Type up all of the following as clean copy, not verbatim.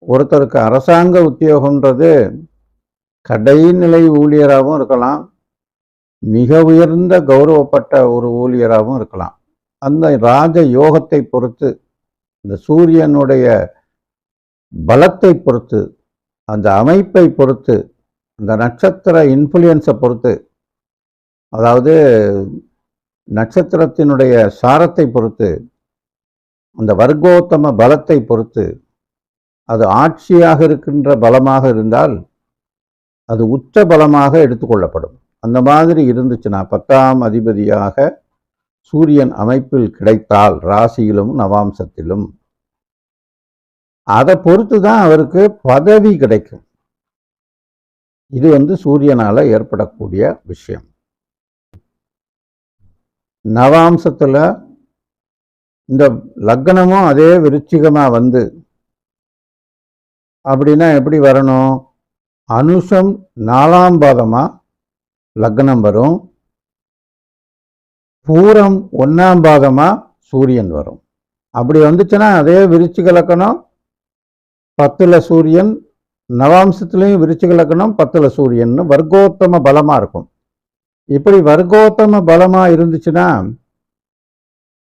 ஒருத்தருக்கு அரசாங்க உத்தியோகம்ன்றது கடைநிலை ஊழியராகவும் இருக்கலாம், மிக உயர்ந்த கௌரவப்பட்ட ஒரு ஊழியராகவும் இருக்கலாம். அந்த ராஜ யோகத்தை பொறுத்து, இந்த சூரியனுடைய பலத்தை பொறுத்து, அந்த அமைப்பை பொறுத்து, அந்த நட்சத்திர இன்ஃப்ளூயன்ஸை பொறுத்து, அதாவது நட்சத்திரத்தினுடைய சாரத்தை பொறுத்து, அந்த வர்க்கோத்தம பலத்தை பொறுத்து, அது ஆட்சியாக இருக்கின்ற பலமாக இருந்தால் அது உச்ச பலமாக எடுத்துக்கொள்ளப்படும். அந்த மாதிரி இருந்துச்சுன்னா 10ஆம் அதிபதியாக சூரியன் அமைப்பில் கிடைத்தால் ராசியிலும் நவாம்சத்திலும் அதை பொறுத்து தான் அவருக்கு பதவி கிடைக்கும். இது சூரியனால ஏற்படக்கூடிய விஷயம். நவாம்சத்துல இந்த லக்னமும் அதே விருச்சிகமா வந்து அப்படின்னா எப்படி வரணும்? அனுஷம் 4ஆம் பாதமா லக்னம் வரும், பூரம் 1ஆம் பாதமா சூரியன் வரும். அப்படி வந்துச்சுன்னா அதே விருச்சிக லக்னம் 10ல் சூரியன், நவாம்சத்திலையும் விருச்சிக லக்னம் 10ல் சூரியன் வர்க்கோத்தம பலமா இருக்கும். இப்படி வர்க்கோத்தம பலமா இருந்துச்சுன்னா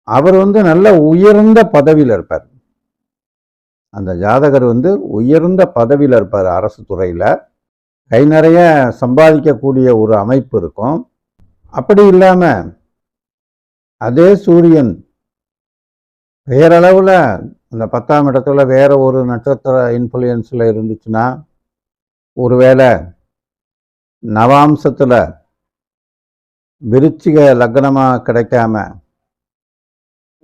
அவர் நல்ல உயர்ந்த பதவியில் இருப்பார். அந்த ஜாதகர் உயர்ந்த பதவியில் இருப்பார். அரசு துறையில் கை நிறைய சம்பாதிக்கக்கூடிய ஒரு அமைப்பு இருக்கும். அப்படி இல்லாம அதே சூரியன் வேறளவுல அந்த 10ஆம் இடத்துல வேற ஒரு நட்சத்திர இன்ஃப்ளூயன்ஸ்ல இருந்துச்சுன்னா, ஒருவேளை நவாம்சத்துல விருச்சிக லக்னமா கிடைக்காம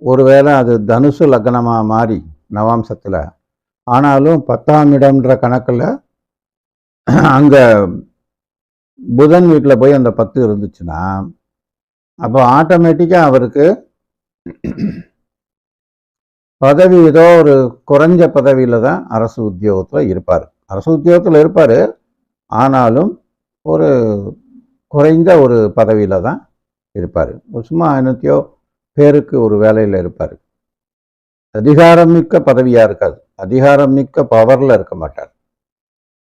ஒருவேளை அது தனுசு லக்னமா மாறி நவாம்சத்துல, ஆனாலும் 10ஆம் இடம்ன்ற கணக்குல அங்க புதன் வீட்டில் போய் அந்த 10 இருந்துச்சுன்னா, அப்போ ஆட்டோமேட்டிக்கா அவருக்கு பதவி ஏதோ ஒரு குறைஞ்ச பதவியில தான் அரசு உத்தியோகத்தில் இருப்பார். அரசு உத்தியோகத்தில் இருப்பார், ஆனாலும் ஒரு குறைந்த ஒரு பதவியில தான் இருப்பார். சும்மா என்னத்தையோ பேருக்கு ஒரு வேலையில் இருப்பார். அதிகாரம் மிக்க பதவியா இருக்காது, அதிகாரம் மிக்க பவர்ல இருக்க மாட்டார்.